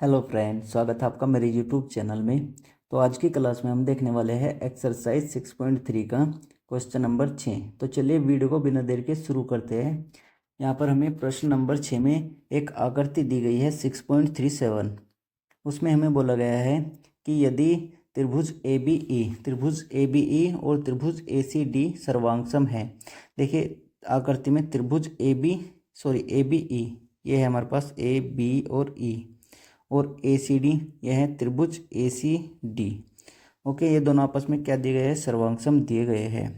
Hello friend, स्वागत है आपका मेरे यूट्यूब चैनल में। तो आज की क्लास में हम देखने वाले हैं एक्सरसाइज 6.3 का क्वेश्चन नंबर 6। तो चलिए वीडियो को बिना देर के शुरू करते हैं। यहाँ पर हमें प्रश्न नंबर 6 में एक आकृति दी गई है 6.37। उसमें हमें बोला गया है कि यदि त्रिभुज ए बी ई और त्रिभुज ए सी डी सर्वांगसम है। देखिए आकृति में त्रिभुज ए बी ई, ये है हमारे पास ए बी और ए सी डी, यह है त्रिभुज ए सी डी। ओके, ये दोनों आपस में क्या दिए गए हैं? सर्वांगसम दिए गए हैं।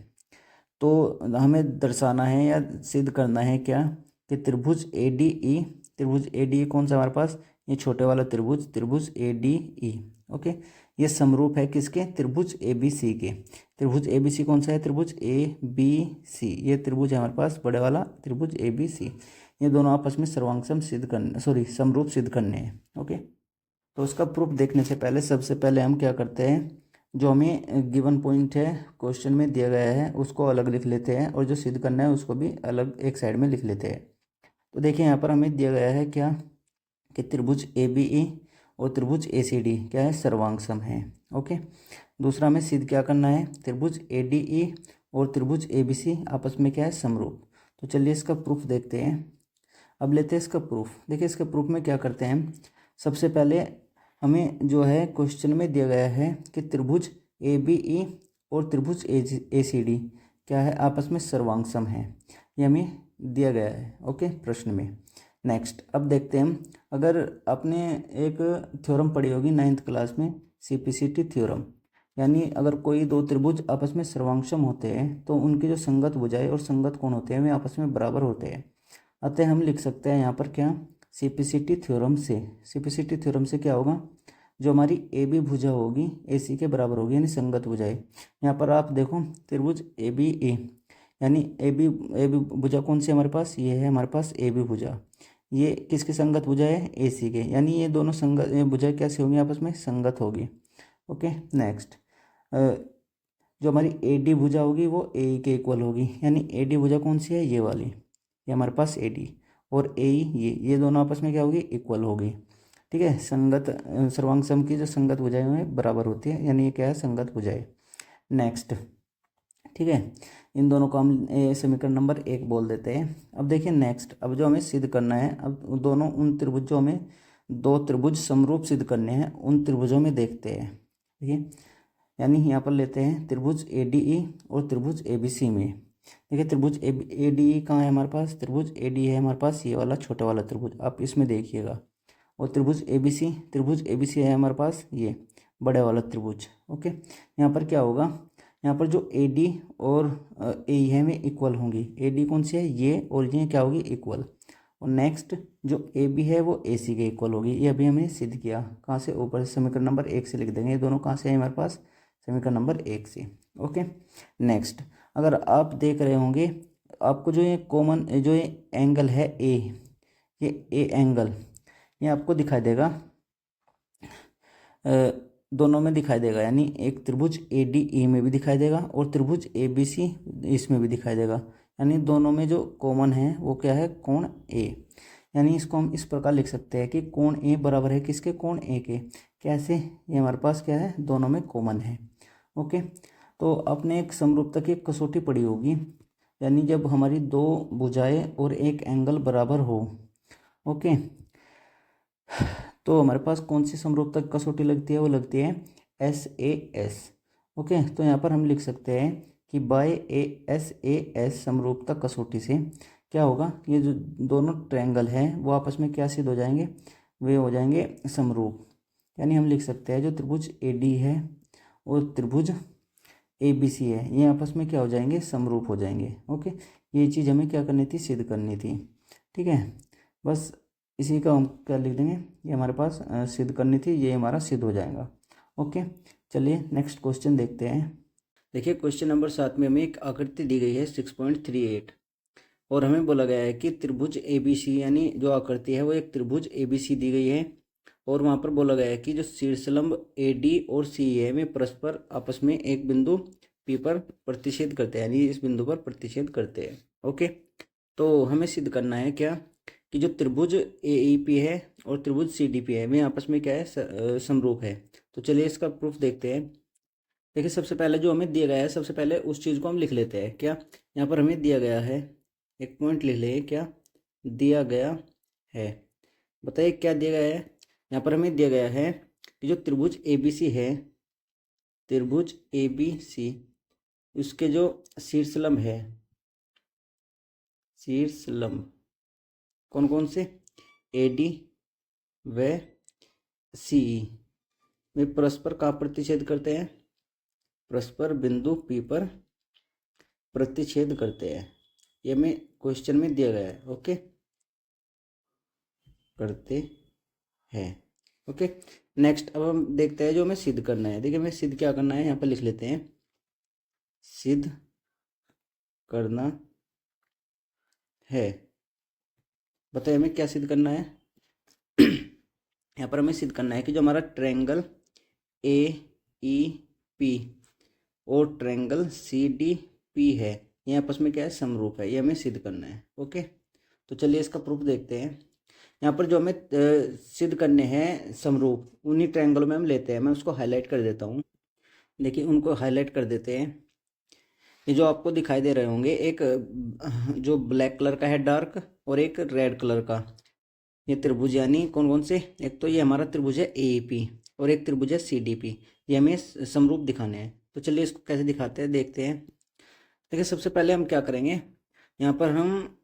तो हमें दर्शाना है या सिद्ध करना है क्या कि त्रिभुज ए डी कौन सा हमारे पास? ये छोटे वाला त्रिभुज ए डी ई। ओके, ये समरूप है किसके? त्रिभुज ए बी सी के। त्रिभुज ए बी सी कौन सा है? त्रिभुज ए बी सी, ये त्रिभुज है हमारे पास बड़े वाला त्रिभुज ए बी सी। ये दोनों आपस में सर्वांगसम सिद्ध करने समरूप सिद्ध करने हैं। ओके, तो उसका प्रूफ देखने से पहले सबसे पहले हम क्या करते हैं, जो हमें गिवन पॉइंट है क्वेश्चन में दिया गया है उसको अलग लिख लेते हैं और जो सिद्ध करना है उसको भी अलग एक साइड में लिख लेते हैं। तो देखिए यहाँ पर हमें दिया गया है क्या कि त्रिभुज ए बी ई और त्रिभुज ए सी डी क्या है? सर्वांगसम है। ओके, दूसरा हमें सिद्ध क्या करना है? त्रिभुज ए डी ई और त्रिभुज ए बी सी आपस में क्या है? समरूप। तो चलिए इसका प्रूफ देखते हैं। अब लेते हैं इसका प्रूफ। देखिए इसके प्रूफ में क्या करते हैं, सबसे पहले हमें जो है क्वेश्चन में दिया गया है कि त्रिभुज ए बी ई और त्रिभुज ए सी डी क्या है? आपस में सर्वांगसम है, ये हमें दिया गया है। ओके, प्रश्न में। नेक्स्ट, अब देखते हैं, अगर आपने एक थ्योरम पढ़ी होगी 9th क्लास में, सीपीसीटी थ्योरम, यानी अगर कोई दो त्रिभुज आपस में सर्वांगसम होते हैं तो उनकी जो संगत भुजाएं और संगत कोण होते हैं वे आपस में बराबर होते हैं। अतः हम लिख सकते हैं यहाँ पर क्या? सीपीसीटी थ्योरम से क्या होगा? जो हमारी ए बी भुजा होगी ए सी के बराबर होगी, यानी संगत भुजाएं। यहाँ पर आप देखो त्रिभुज ए बी ए, यानी ए बी भुजा कौन सी हमारे पास? ये है हमारे पास ए बी भुजा। ये किसकी संगत भुजा है? ए सी के, यानी ये दोनों संगत भुजाएं कैसी होंगी? आपस में संगत होगी। ओके, नेक्स्ट, जो हमारी ए डी भुजा होगी वो ए के इक्वल होगी, यानी ए डी भुजा कौन सी है? ये वाली, ये हमारे पास ए डी और ए ये दोनों आपस में क्या होगी? इक्वल होगी। ठीक है, सर्वांगसम की जो संगत भुजाएं हैं बराबर होती है, यानी ये क्या है? संगत भुजाएं। नेक्स्ट, ठीक है, इन दोनों को हम समीकरण नंबर 1 बोल देते हैं। अब देखिए नेक्स्ट, अब जो हमें सिद्ध करना है, अब दोनों उन त्रिभुज जो हमें दो त्रिभुज समरूप सिद्ध करने हैं उन त्रिभुजों में देखते हैं। देखिए, यानी यहाँ पर लेते हैं त्रिभुज ए डी ई और त्रिभुज ए बी सी में। देखिए त्रिभुज ए डी ई कहाँ है हमारे पास? त्रिभुज ए डी है हमारे पास, ये वाला छोटा वाला त्रिभुज, आप इसमें देखिएगा। और त्रिभुज ए बी सी है हमारे पास, ये बड़े वाला त्रिभुज। ओके, यहाँ पर क्या होगा? यहाँ पर जो ए डी और ए है वे इक्वल होंगी। ए डी कौन सी है? ये, और ये क्या होगी? इक्वल। और नेक्स्ट जो ए बी है वो ए सी के इक्वल होगी। ये अभी हमने सिद्ध किया, कहाँ से? ऊपर से समीकरण नंबर 1 से लिख देंगे। ये दोनों कहाँ से है हमारे पास? समीकरण नंबर 1 से। ओके, नेक्स्ट, अगर आप देख रहे होंगे आपको जो ये कॉमन जो ये एंगल है ये ए एंगल, ये आपको दिखाई देगा, दोनों में दिखाई देगा, यानी एक त्रिभुज ए डी ई में भी दिखाई देगा और त्रिभुज ए बी सी इसमें भी दिखाई देगा। यानी दोनों में जो कॉमन है वो क्या है? कोण ए। यानी इसको हम इस प्रकार लिख सकते हैं कि कोण ए बराबर है किसके? कोण ए के। कैसे? ये हमारे पास क्या है? दोनों में कॉमन है। ओके, तो आपने एक समरूपता की एक कसौटी पढ़ी होगी, यानी जब हमारी दो भुजाएं और एक एंगल बराबर हो। ओके, तो हमारे पास कौन सी समरूपता की कसौटी लगती है? वो लगती है SAS। ओके, तो यहाँ पर हम लिख सकते हैं कि बाय SAS समरूपता कसौटी से क्या होगा? ये जो दोनों ट्रायंगल हैं वो आपस में क्या सिद्ध हो जाएंगे? वे हो जाएंगे समरूप। यानी हम लिख सकते हैं जो त्रिभुज AD है और त्रिभुज ABC है, ये आपस में क्या हो जाएंगे? समरूप हो जाएंगे। ओके, ये चीज़ हमें क्या करनी थी? सिद्ध करनी थी। ठीक है, बस इसी का हम क्या लिख देंगे? ये हमारे पास सिद्ध करनी थी, ये हमारा सिद्ध हो जाएगा। ओके, चलिए नेक्स्ट क्वेश्चन देखते हैं। देखिए क्वेश्चन नंबर 7 में हमें एक आकृति दी गई है 6.38 और हमें बोला गया है कि त्रिभुज ABC, यानी जो आकृति है वो एक त्रिभुज ABC दी गई है और वहाँ पर बोला गया है कि जो शीर्षलंब AD और CA में परस्पर आपस में एक बिंदु P पर प्रतिच्छेद करते हैं, यानी इस बिंदु पर प्रतिच्छेद करते हैं। ओके, तो हमें सिद्ध करना है क्या कि जो त्रिभुज AEP है और त्रिभुज CDP है वे आपस में क्या है, समरूप है। तो चलिए इसका प्रूफ देखते हैं। देखिए सबसे पहले जो हमें दिया गया है, सबसे पहले उस चीज़ को हम लिख लेते हैं। क्या यहाँ पर हमें दिया गया है, एक पॉइंट लिख ले, क्या दिया गया है, बताइए क्या दिया गया है। यहाँ पर हमें दिया गया है कि जो त्रिभुज ABC है, त्रिभुज ABC, उसके जो शीर्षलंब है, शीर्षलंब कौन कौन से, AD व CE वे परस्पर का प्रतिच्छेद करते हैं, परस्पर बिंदु P पर प्रतिच्छेद करते हैं। ये हमें क्वेश्चन में दिया गया है। ओके, करते हैं। ओके, नेक्स्ट अब हम देखते हैं जो हमें सिद्ध करना है। देखिए हमें सिद्ध क्या करना है, यहाँ पर लिख लेते हैं, सिद्ध करना है। बताइए हमें क्या सिद्ध करना है। यहाँ पर हमें सिद्ध करना है कि जो हमारा ट्रायंगल AEP और ट्रायंगल CDP है, ये आपस में क्या है, समरूप है। ये हमें सिद्ध करना है। ओके, तो चलिए इसका प्रूफ देखते हैं। यहाँ पर जो हमें सिद्ध करने हैं समरूप, उन्हीं ट्रायंगलों में हम लेते हैं। मैं उसको हाईलाइट कर देता हूँ। देखिए उनको हाईलाइट कर देते हैं। ये जो आपको दिखाई दे रहे होंगे, एक जो ब्लैक कलर का है डार्क और एक रेड कलर का, ये त्रिभुज यानी कौन कौन से, एक तो ये हमारा त्रिभुज है AEP और एक त्रिभुज है CDP। ये हमें समरूप दिखाने हैं। तो चलिए इसको कैसे दिखाते हैं, देखते हैं। देखिए सबसे पहले हम क्या करेंगे, यहाँ पर हम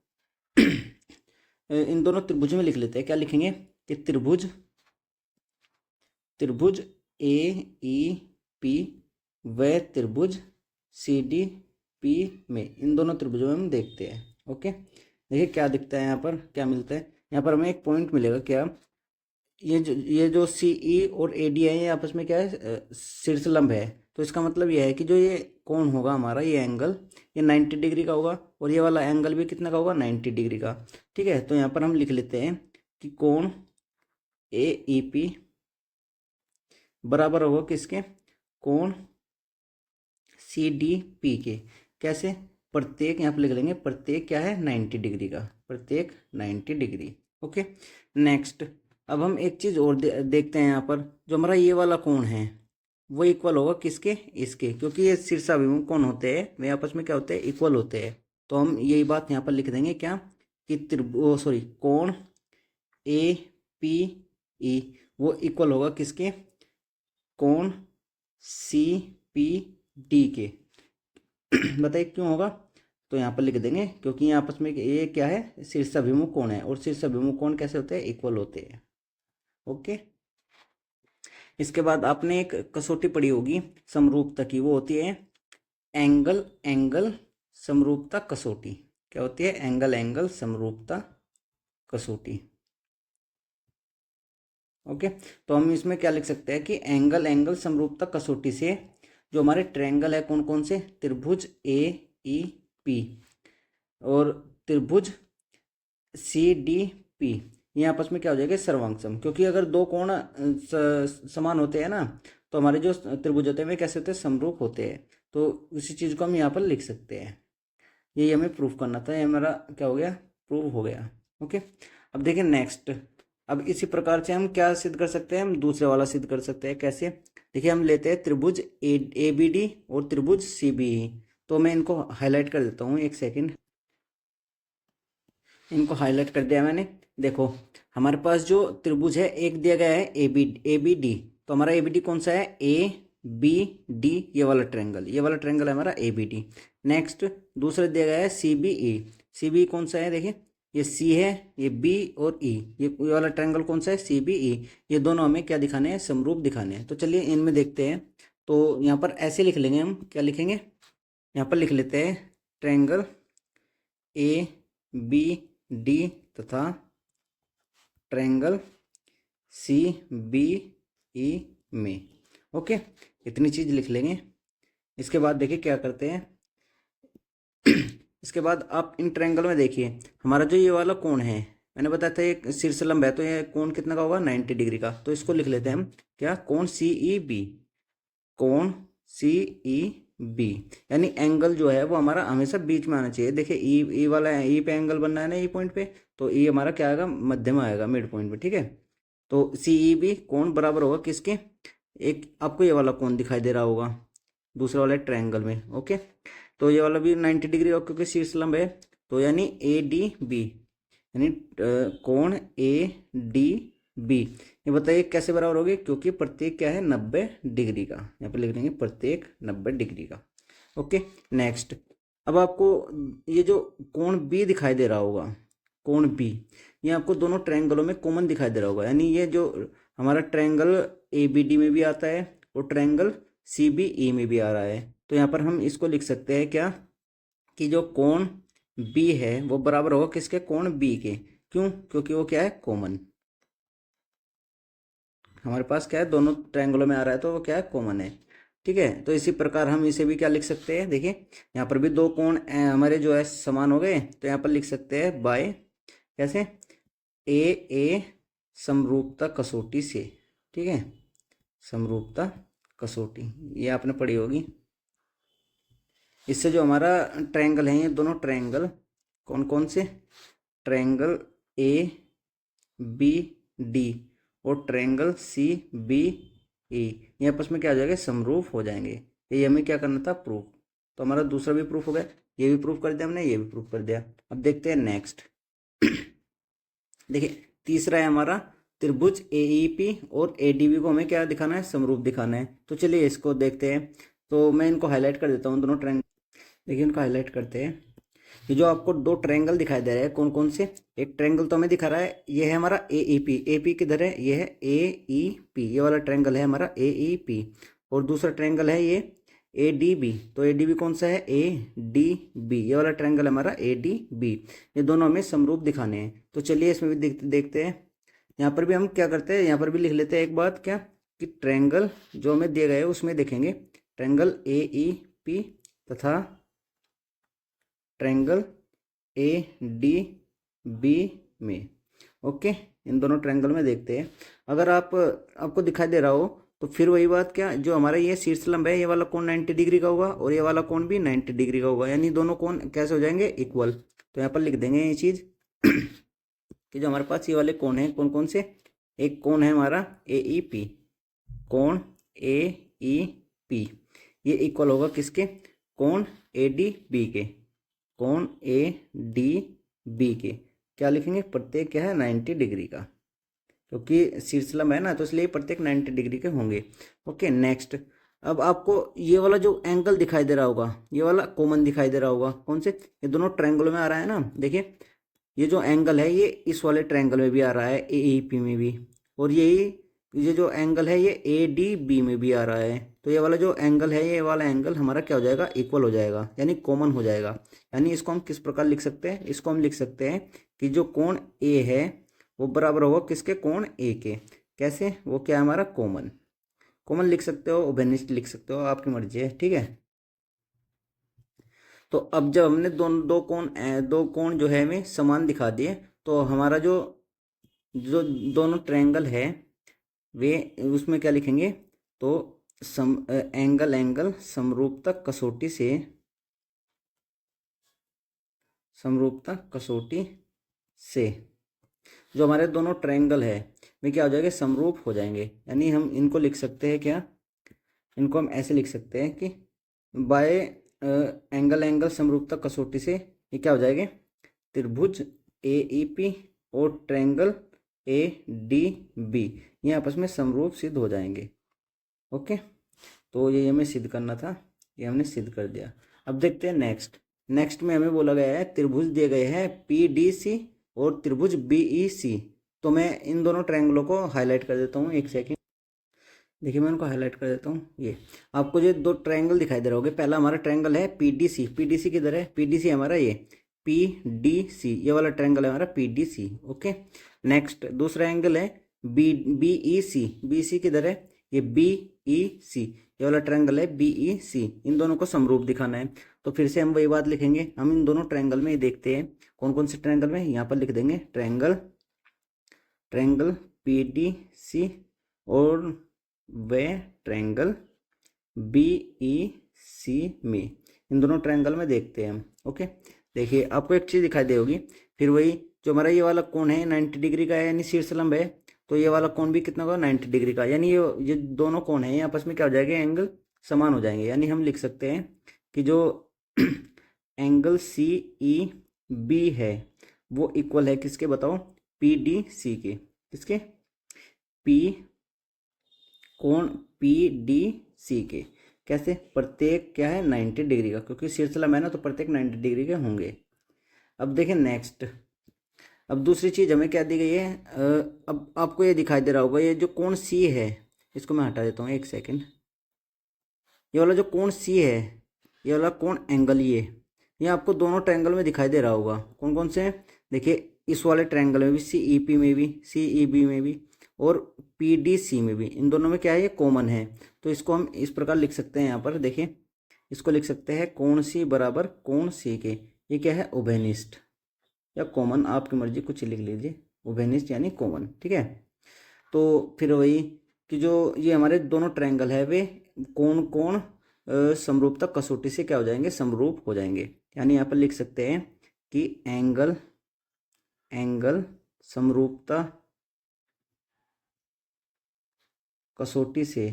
इन दोनों त्रिभुजों में लिख लेते हैं। क्या लिखेंगे कि त्रिभुज AEP व त्रिभुज CDP में, इन दोनों त्रिभुजों में हम देखते हैं। ओके, देखिए क्या दिखता है यहाँ पर, क्या मिलता है। यहाँ पर हमें एक पॉइंट मिलेगा, क्या, ये जो CE और AD है, ये आपस में क्या है, शीर्षलंब है। तो इसका मतलब यह है कि जो ये कोण होगा हमारा, ये एंगल, ये 90 डिग्री का होगा और ये वाला एंगल भी कितना का होगा, 90 डिग्री का। ठीक है, तो यहाँ पर हम लिख लेते हैं कि कोण AEP बराबर होगा किसके, कोण CDP के। कैसे, प्रत्येक, यहाँ पर लिख लेंगे प्रत्येक क्या है, 90 डिग्री का, प्रत्येक 90 डिग्री। ओके, नेक्स्ट अब हम एक चीज़ और देखते हैं। यहाँ पर जो हमारा ये वाला कोण है वो इक्वल होगा किसके, इसके, क्योंकि ये शीर्षाभिमुख कोण होते हैं, वे आपस में क्या होते हैं, इक्वल होते हैं। तो हम यही बात यहाँ पर लिख देंगे, क्या कि कोण APE वो इक्वल होगा किसके, कोण CPD के। बताइए क्यों होगा। तो यहाँ पर लिख देंगे क्योंकि यहाँ आपस में ये क्या है, शीर्षाभिमुख कोण है और शीर्षाभिमुख कोण कैसे होते हैं, इक्वल होते हैं। ओके, इसके बाद आपने एक कसौटी पढ़ी होगी समरूपता की, वो होती है एंगल समरूपता कसौटी। क्या होती है, एंगल समरूपता कसौटी। ओके, तो हम इसमें क्या लिख सकते हैं कि एंगल समरूपता कसौटी से जो हमारे ट्रायंगल है कौन कौन से, त्रिभुज AEP और त्रिभुज CDP, ये आपस में क्या हो जाएगा, सर्वांग। क्योंकि अगर दो कोण समान होते हैं ना, तो हमारे जो त्रिभुज होते हैं वे कैसे होते हैं, समरूप होते हैं। तो उसी चीज़ को हम यहाँ पर लिख सकते हैं। यही हमें प्रूफ करना था, ये हमारा क्या हो गया, प्रूफ हो गया। ओके, अब देखिए नेक्स्ट, अब इसी प्रकार से हम क्या सिद्ध कर सकते हैं, हम दूसरे वाला सिद्ध कर सकते हैं। कैसे, देखिए हम लेते हैं त्रिभुज ABD और त्रिभुज CBE। तो मैं इनको हाईलाइट कर देता हूँ, एक सेकेंड, इनको हाईलाइट कर दिया मैंने। देखो हमारे पास जो त्रिभुज है एक दिया गया है ABD। तो हमारा ABD कौन सा है, ABD, ये वाला ट्रायंगल है हमारा ABD। नेक्स्ट दूसरा दिया गया है CBE कौन सा है, देखिए ये C है, ये B और E, ये वाला ट्रायंगल कौन सा है, CBE। ये दोनों हमें क्या दिखाने हैं, समरूप दिखाने हैं। तो चलिए इनमें देखते हैं। तो यहाँ पर ऐसे लिख लेंगे हम, क्या लिखेंगे, यहाँ पर लिख लेते हैं ट्रायंगल ABD तथा ट्रायंगल CBE में। ओके, इतनी चीज लिख लेंगे। इसके बाद देखिए क्या करते हैं। इसके बाद आप इन ट्रायंगल में देखिए, हमारा जो ये वाला कोण है, मैंने बताया था एक शीर्षलंब है, तो ये कोण कितना का होगा, 90 डिग्री का। तो इसको लिख लेते हैं हम, क्या, कोण CEB, यानी एंगल जो है वो हमारा हमेशा बीच में आना चाहिए। देखिए ई वाला ई पे एंगल बनना है ना, ई पॉइंट पे, तो ई हमारा क्या आएगा, मध्य में आएगा, मिड पॉइंट में, ठीक है। तो सी ई बी कोण बराबर होगा किसके, एक आपको ये वाला कोण दिखाई दे रहा होगा दूसरा वाला ट्रायंगल में, ओके। तो ये वाला भी 90 डिग्री होगा क्योंकि शीर्ष लंब है, तो यानी ए डी बी, यानी कोण ए डी बी, ये बताइए कैसे बराबर होगी, क्योंकि प्रत्येक क्या है 90 डिग्री का, यहाँ पर लिख देंगे प्रत्येक 90 डिग्री का, ओके। नेक्स्ट, अब आपको ये जो कोण बी दिखाई दे रहा होगा, कोण बी, ये आपको दोनों ट्रायंगलों में कॉमन दिखाई दे रहा होगा, यानी ये जो हमारा ट्रायंगल ए बी डी में भी आता है और ट्रायंगल सी बी ई में भी आ रहा है। तो यहाँ पर हम इसको लिख सकते हैं क्या, कि जो कोण बी है वो बराबर होगा किसके, कोण बी के, क्यों, क्योंकि वो क्या है कॉमन, हमारे पास क्या है दोनों ट्रायंगलों में आ रहा है तो वो क्या है कॉमन है, ठीक है। तो इसी प्रकार हम इसे भी क्या लिख सकते हैं, देखिए यहाँ पर भी दो कोण हमारे जो है समान हो गए, तो यहाँ पर लिख सकते हैं बाय कैसे, ए समरूपता कसौटी से, ठीक है, समरूपता कसौटी, ये आपने पढ़ी होगी। इससे जो हमारा ट्रायंगल है, ये दोनों ट्रायंगल कौन कौन से, ट्रायंगल ए बी डी और ट्रायंगल सी बी ई, ये आपस में क्या हो जाएगा, समरूप हो जाएंगे। ये हमें क्या करना था, प्रूफ, तो हमारा दूसरा भी प्रूफ हो गया, ये भी प्रूफ कर दिया हमने, ये भी प्रूफ कर दिया। अब देखते हैं नेक्स्ट। देखिए तीसरा है हमारा त्रिभुज एईपी और एडीबी को हमें क्या दिखाना है, समरूप दिखाना है। तो चलिए इसको देखते हैं, तो मैं इनको हाईलाइट कर देता हूँ दोनों ट्रायंगल, देखिए इनको हाईलाइट करते हैं। ये जो आपको दो ट्रायंगल दिखाई दे रहे हैं कौन कौन से, एक ट्रायंगल तो हमें दिखा रहा है, ये है हमारा एईपी, एपी किधर है, ये है एईपी, ये वाला ट्रायंगल है हमारा एईपी, और दूसरा ट्रायंगल है ये एडीबी, तो एडीबी कौन सा है, एडीबी, ये वाला ट्रायंगल हमारा एडीबी, ये दोनों हमें समरूप दिखाने हैं। तो चलिए इसमें भी देखते हैं। यहाँ पर भी हम क्या करते हैं, यहाँ पर भी लिख लेते हैं एक बात क्या, कि ट्रायंगल जो हमें दिए गए हैं उसमें देखेंगे ट्रायंगल एईपी तथा ट्रायंगल ए डी बी में, ओके, इन दोनों ट्रायंगल में देखते हैं। अगर आपको दिखाई दे रहा हो तो फिर वही बात क्या, जो हमारा ये शीर्ष लंब है, ये वाला कोण 90 डिग्री का होगा और ये वाला कोण भी 90 डिग्री का होगा, यानी दोनों कोण कैसे हो जाएंगे, इक्वल। तो यहाँ पर लिख देंगे ये चीज़ कि जो हमारे पास ये वाले कोण हैं कौन कौन से, एक कोण है हमारा एईपी, कोण एईपी, ये इक्वल होगा किसके, कोण एडीबी के, कोण एडीबी के, क्या लिखेंगे, प्रत्येक क्या है 90 डिग्री का, क्योंकि शीर्ष लंब है ना, तो इसलिए प्रत्येक 90 डिग्री के होंगे, ओके। नेक्स्ट, अब आपको ये वाला जो एंगल दिखाई दे रहा होगा, ये वाला कॉमन दिखाई दे रहा होगा, कौन से, ये दोनों ट्रायंगलों में आ रहा है ना, देखिए ये जो एंगल है ये इस वाले ट्रायंगल में भी आ रहा है एईपी में भी, और ये जो एंगल है ये एडीबी में भी आ रहा है, तो ये वाला जो एंगल है, ये वाला एंगल हमारा क्या हो जाएगा, इक्वल हो जाएगा, यानी कॉमन हो जाएगा। यानी इसको हम किस प्रकार लिख सकते हैं, इसको हम लिख सकते हैं कि जो कोण ए है वो बराबर होगा किसके, कोण ए के, कैसे, वो क्या है हमारा कॉमन, कॉमन लिख सकते हो, ओबेनिस्ट लिख सकते हो, आपकी मर्जी है, ठीक है। तो अब जब हमने दो कोण जो है हमें समान दिखा दिए, तो हमारा जो जो दोनों ट्रायंगल है वे उसमें क्या लिखेंगे, तो एंगल समरूपता कसौटी से, समरूपता कसौटी से जो हमारे दोनों ट्रायंगल है वे क्या हो जाएंगे, समरूप हो जाएंगे। यानी हम इनको लिख सकते हैं क्या, इनको हम ऐसे लिख सकते हैं कि बाय एंगल समरूपता कसौटी से ये क्या हो जाएंगे, त्रिभुज एईपी और ट्रायंगल एडीबी, ये आपस में समरूप सिद्ध हो जाएंगे, ओके। तो ये हमें सिद्ध करना था, ये हमने सिद्ध कर दिया। अब देखते हैं नेक्स्ट में हमें बोला गया है त्रिभुज दिए गए हैं पीडीसी और त्रिभुज बीईसी। तो मैं इन दोनों ट्रायंगलों को हाईलाइट कर देता हूँ, एक सेकेंड, देखिए मैं उनको हाईलाइट कर देता हूँ। ये आपको जो दो ट्रायंगल दिखाई दे रहे होंगे, पहला हमारा ट्रायंगल है पीडीसी, पीडीसी किधर है, पीडीसी हमारा ये पीडीसी, ये वाला ट्रायंगल है हमारा पीडीसी, ओके। नेक्स्ट दूसरा एंगल है बीईसी, बीसी किधर है, ये बीईसी, ये वाला ट्रायंगल है बीईसी, इन दोनों को समरूप दिखाना है। तो फिर से हम वही बात लिखेंगे, हम इन दोनों ट्रायंगल में देखते हैं कौन कौन से ट्रायंगल में, यहाँ पर लिख देंगे ट्रायंगल पीडीसी और वे ट्रायंगल बीईसी में, इन दोनों ट्रायंगल में देखते हैं हम, ओके। देखिए आपको एक चीज़ दिखाई दे होगी, फिर वही जो हमारा ये वाला कोण है 90 डिग्री का है, यानी शीर्ष लंब है, तो ये वाला कोण भी कितना होगा 90 डिग्री का, यानी ये दोनों कोण है आपस में क्या हो जाएंगे, एंगल समान हो जाएंगे। यानी हम लिख सकते हैं कि जो एंगल सी ई बी है वो इक्वल है किसके, बताओ, पी डी सी के। किसके? पी कोण पी डी सी के। कैसे? प्रत्येक क्या है 90 डिग्री का, क्योंकि शीर्ष लंब है ना, तो प्रत्येक 90 डिग्री के होंगे। अब देखें नेक्स्ट, अब दूसरी चीज हमें क्या दी गई है, अब आपको ये दिखाई दे रहा होगा, ये जो कोण सी है, इसको मैं हटा देता हूँ एक सेकेंड। ये वाला जो कोण सी है, ये वाला कोण एंगल, ये आपको दोनों ट्रायंगल में दिखाई दे रहा होगा। कौन कौन से? देखिए इस वाले ट्रायंगल में भी, सी ई पी में भी, सी ई बी में भी, और पी डी सी में भी, इन दोनों में क्या है, ये कॉमन है। तो इसको हम इस प्रकार लिख सकते हैं, यहाँ पर देखिए इसको लिख सकते हैं कोण सी बराबर कोण सी के। ये क्या है, उभयनिष्ठ या कॉमन, आपकी मर्जी कुछ लिख लीजिए, उभयनिष्ठ यानी कॉमन। ठीक है, तो फिर वही कि जो ये हमारे दोनों ट्रायंगल है वे कोण कोण समरूपता कसौटी से क्या हो जाएंगे, समरूप हो जाएंगे। यानी यहाँ पर लिख सकते हैं कि एंगल समरूपता कसौटी से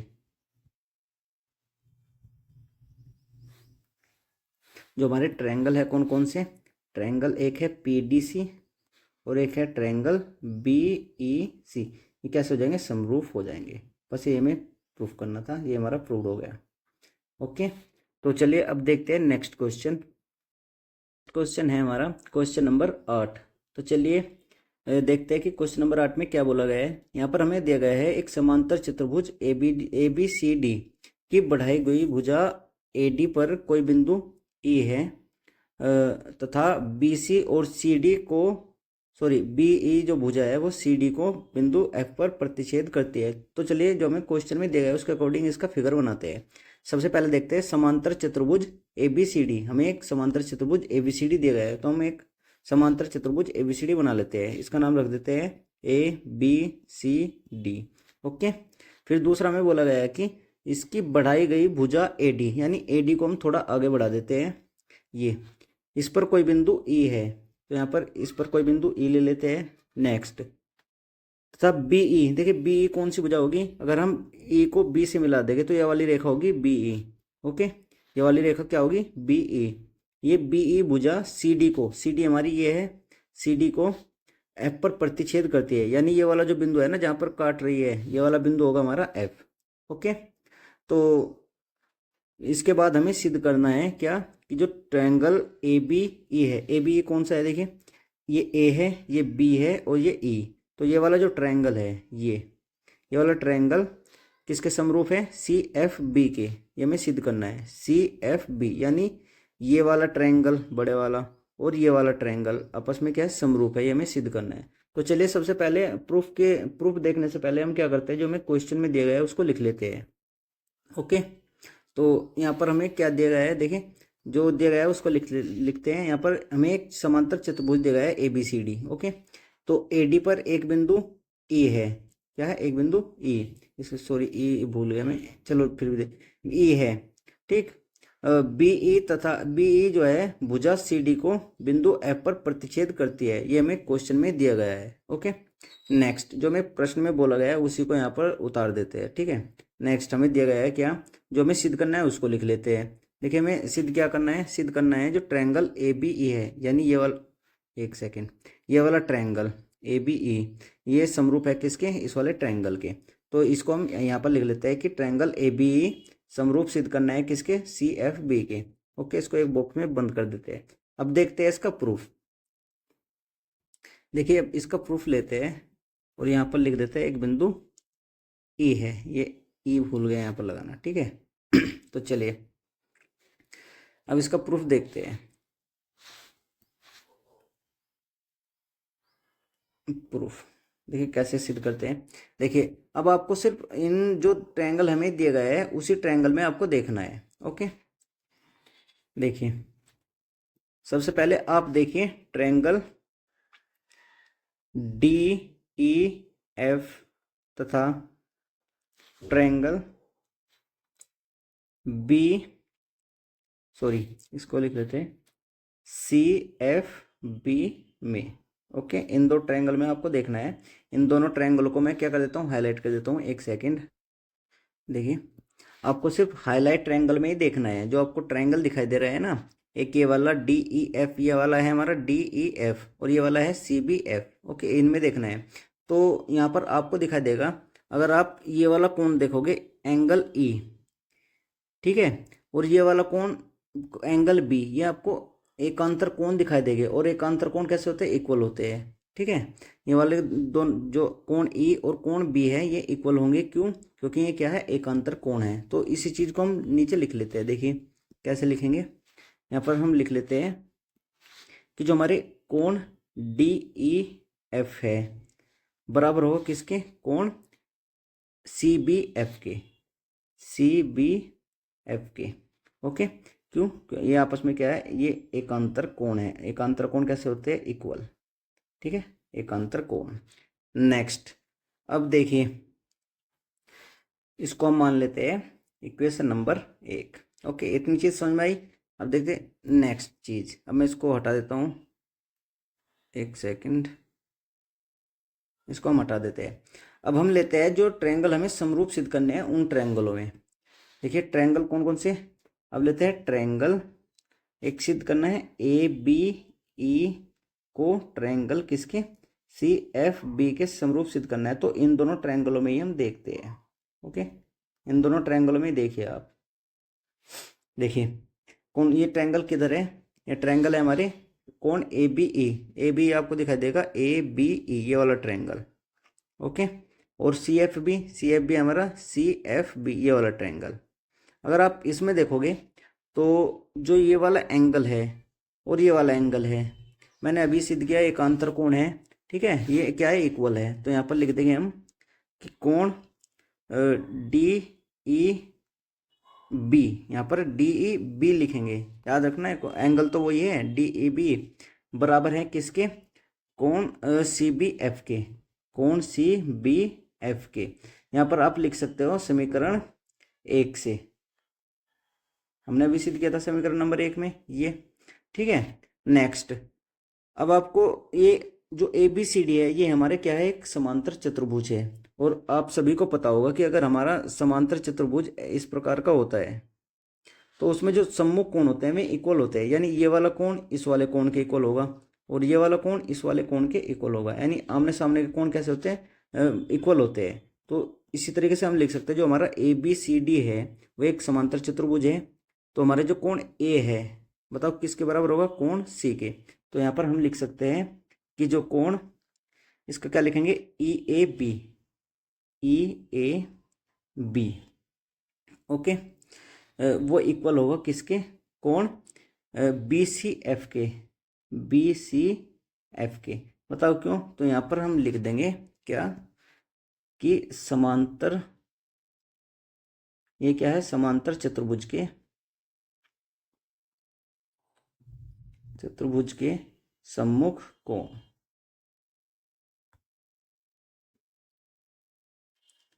जो हमारे ट्रायंगल है, कौन कौन से ट्रायंगल, एक है पीडीसी और एक है ट्रायंगल बीईसी, ये कैसे हो जाएंगे, समरूप हो जाएंगे। बस ये हमें प्रूफ करना था, ये हमारा प्रूव हो गया। ओके, तो चलिए अब देखते हैं नेक्स्ट क्वेश्चन। क्वेश्चन है हमारा क्वेश्चन नंबर 8। तो चलिए देखते हैं कि क्वेश्चन नंबर 8 में क्या बोला गया है। यहाँ पर हमें दिया गया है एक समांतर चतुर्भुज ए बी सी डी की बढ़ाई गई भुजा ए डी पर कोई बिंदु ई है तथा बी सी और सी डी को बी ई जो भुजा है वो सी डी को बिंदु एफ पर प्रतिच्छेद करती है। तो चलिए जो हमें क्वेश्चन में दिया गया है उसके अकॉर्डिंग इसका फिगर बनाते हैं। सबसे पहले देखते हैं समांतर चतुर्भुज ए बी सी डी। हमें एक समांतर चतुर्भुज ए बी सी डी दिया गया है, तो हम एक समांतर चतुर्भुज ए बी सी डी बना लेते हैं। इसका नाम रख देते हैं A B C D. Okay, फिर दूसरा में बोला गया है कि इसकी बढ़ाई गई भुजा ए डी, यानी ए डी को हम थोड़ा आगे बढ़ा देते हैं। ये इस पर कोई बिंदु ई है, तो यहाँ पर इस पर कोई बिंदु ई ले लेते हैं। नेक्स्ट तथा बी ई, देखिए बी ई कौन सी भुजा होगी, अगर हम ई को बी से मिला देंगे तो यह वाली रेखा होगी बी ई। ओके, ये वाली रेखा क्या होगी, बी ई। ये बी ई भुजा सी डी को, सी डी हमारी ये है, सी डी को एफ पर प्रतिच्छेद करती है, यानी ये वाला जो बिंदु है ना जहाँ पर काट रही है, ये वाला बिंदु होगा हमारा एफ। ओके, तो इसके बाद हमें सिद्ध करना है क्या, कि जो ट्रायंगल ए बी ई है, ए बी ई कौन सा है, देखिए ये ए है, ये बी है और ये ई, तो ये वाला जो ट्रायंगल है, ये वाला ट्रायंगल किसके समरूप है, सी एफ बी के। ये हमें सिद्ध करना है, सी एफ बी, यानी ये वाला ट्रायंगल बड़े वाला और ये वाला ट्रायंगल आपस में क्या है, समरूप है। ये हमें सिद्ध करना है। तो चलिए सबसे पहले प्रूफ देखने से पहले हम क्या करते हैं, जो हमें क्वेश्चन में दिया गया है उसको लिख लेते हैं। ओके, तो यहाँ पर हमें क्या दिया गया है, देखें जो दिया गया है उसको लिखते हैं। यहाँ पर हमें एक समांतर चतुर्भुज दिया गया है A B C D. Okay, तो ए डी पर एक बिंदु ई है, क्या है, एक बिंदु ई, इसको ई भूल गया मैं, चलो फिर भी ई है। ठीक, बी ई तथा बी ई जो है भुजा सी डी को बिंदु एफ पर प्रतिच्छेद करती है, ये हमें क्वेश्चन में दिया गया है। ओके, नेक्स्ट जो हमें प्रश्न में बोला गया है उसी को यहाँ पर उतार देते हैं। ठीक है, नेक्स्ट हमें दिया गया है क्या, जो हमें सिद्ध करना है उसको लिख लेते हैं। देखिए हमें सिद्ध क्या करना है, सिद्ध करना है जो ट्रायंगल ए बी ई है, यानी ये वाला, एक सेकेंड, ये वाला ट्रायंगल ए बी ई ये समरूप है किसके, इस वाले ट्रायंगल के। तो इसको हम यहाँ पर लिख लेते हैं कि ट्रायंगल ए बी ई समरूप सिद्ध करना है किसके, सी एफ बी के। ओके, इसको एक बॉक्स में बंद कर देते हैं। अब देखते हैं इसका प्रूफ। देखिए अब इसका प्रूफ लेते हैं और यहाँ पर लिख देते हैं एक बिंदु ई है, ये ई भूल गए यहाँ पर लगाना। ठीक है तो चलिए अब इसका प्रूफ देखते हैं। प्रूफ देखिए कैसे सिद्ध करते हैं। देखिए अब आपको सिर्फ इन जो ट्रायंगल हमें दिया गया है उसी ट्रायंगल में आपको देखना है। ओके, देखिए सबसे पहले आप देखिए ट्रायंगल डी ई एफ तथा ट्रायंगल बी इसको लिख लेते हैं सी एफ बी में। ओके, इन दो ट्रायंगल में आपको देखना है। इन दोनों ट्रायंगलों को मैं क्या कर देता हूँ, हाईलाइट कर देता हूँ। एक सेकेंड, देखिए आपको सिर्फ हाईलाइट ट्रायंगल में ही देखना है। जो आपको ट्रायंगल दिखाई दे रहा है ना, एक ये वाला डी ई एफ, ये वाला है हमारा डी ई एफ, और ये वाला है सी बी एफ। ओके, इनमें देखना है। तो यहाँ पर आपको दिखाई देगा, अगर आप ये वाला कोण देखोगे, एंगल ई, ठीक है, और ये वाला कोण एंगल बी, ये आपको एकांतर कोण दिखाई देंगे। और एकांतर कोण कैसे होते हैं, इक्वल होते हैं। ठीक है, ये वाले दोनों जो कोण ई और कोण बी है ये इक्वल होंगे। क्यों? क्योंकि ये क्या है, एकांतर कोण है। तो इसी चीज को हम नीचे लिख लेते हैं। देखिए कैसे लिखेंगे, यहाँ पर हम लिख लेते हैं कि जो हमारे कोण डी ई एफ है बराबर होगा किसके, कोण सी बी एफ के, सी बी एफ के। ओके, क्यों? ये आपस में क्या है, ये एकांतर कोण है। एकांतर कोण कैसे होते हैं, इक्वल। ठीक है, एकांतर कोण। नेक्स्ट, अब देखिए इसको हम मान लेते हैं इक्वेशन नंबर 1। ओके, इतनी चीज समझ में आई। अब देखते हैं नेक्स्ट चीज। अब मैं इसको हटा देता हूं, एक सेकंड, इसको हम हटा देते हैं। अब हम लेते हैं जो ट्रायंगल हमें समरूप सिद्ध करने हैं उन ट्रायंगलों में। देखिए ट्रायंगल कौन कौन से, अब लेते हैं ट्रायंगल, एक सिद्ध करना है ए बी ई को ट्रायंगल किसके, सी एफ बी के समरूप सिद्ध करना है। तो इन दोनों ट्रायंगलों में ही हम देखते हैं। ओके, इन दोनों ट्रायंगलों में देखिए आप, देखिए कौन, ये ट्रायंगल किधर है, ये ट्रायंगल है हमारे कौन, ए बी ई। ए बी आपको दिखाई देगा, ए बी ई, ये वाला ट्रायंगल। ओके, और C F B, C F B हमारा सी एफ बी, ये वाला ट्रायंगल। अगर आप इसमें देखोगे तो जो ये वाला एंगल है और ये वाला एंगल है, मैंने अभी सिद्ध किया एकांतर कोण है। ठीक है, ये क्या है, इक्वल है। तो यहाँ पर लिख देंगे हम कि कोण डी ई बी, यहाँ पर डी ई बी लिखेंगे, याद रखना है। एंगल तो वही है, डी ई बी बराबर है किसके, कोण सी बी एफ के, कोण सी बी एफ के। यहाँ पर आप लिख सकते हो समीकरण 1 से, हमने अभी सिद्ध किया था समीकरण नंबर 1 में ये। ठीक है, नेक्स्ट, अब आपको ये जो ए बी सी डी है ये हमारे क्या है, एक समांतर चतुर्भुज है। और आप सभी को पता होगा कि अगर हमारा समांतर चतुर्भुज इस प्रकार का होता है तो उसमें जो सम्मुख कोण होते हैं वे इक्वल होते हैं। यानी ये वाला कोण इस वाले कोण के इक्वल होगा और ये वाला कोण इस वाले कोण के इक्वल होगा। यानी आमने सामने के कोण कैसे होते हैं, इक्वल होते हैं। तो इसी तरीके से हम लिख सकते हैं जो हमारा ए बी सी डी है वो एक समांतर चतुर्भुज है। तो हमारे जो कोण ए है, बताओ किसके बराबर होगा, कोण सी के। तो यहाँ पर हम लिख सकते हैं कि जो कोण, इसका क्या लिखेंगे, E A B, E A B. Okay, वो इक्वल होगा किसके, कोण बी सी एफ के, बी सी एफ के। बताओ क्यों? तो यहाँ पर हम लिख देंगे क्या, कि समांतर, ये क्या है, समांतर चतुर्भुज के, चतुर्भुज के सम्मुख कोण।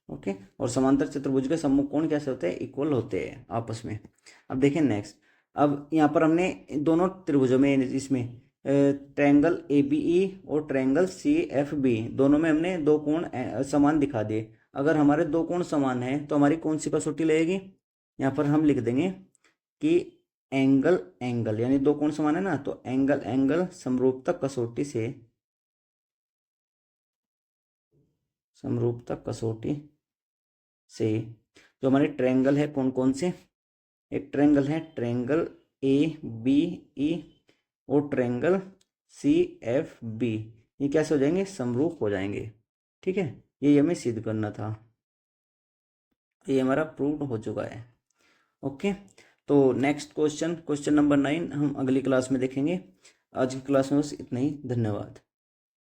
ओके, और समांतर चतुर्भुज के सम्मुख कोण कैसे होते हैं, इक्वल होते हैं आपस में। अब देखें नेक्स्ट, अब यहाँ पर हमने दोनों त्रिभुजों में, इसमें ट्रायंगल ए बी ई और ट्रायंगल सी एफ बी, दोनों में हमने दो कोण समान दिखा दिए। अगर हमारे दो कोण समान हैं तो हमारी कौन सी कसौटी लगेगी, यहाँ पर हम लिख देंगे कि एंगल एंगल, यानी दो कोण समान है ना, तो एंगल एंगल समरूपता कसौटी से, समरूपता कसौटी से जो हमारे ट्रायंगल है कौन कौन से, एक ट्रायंगल है ट्रायंगल ए बी ई और ट्रायंगल सी एफ बी, ये कैसे हो जाएंगे, समरूप हो जाएंगे। ठीक है, ये हमें सिद्ध करना था, ये हमारा प्रूव हो चुका है। ओके, तो नेक्स्ट क्वेश्चन, क्वेश्चन नंबर 9 हम अगली क्लास में देखेंगे। आज की क्लास में बस इतना ही, धन्यवाद।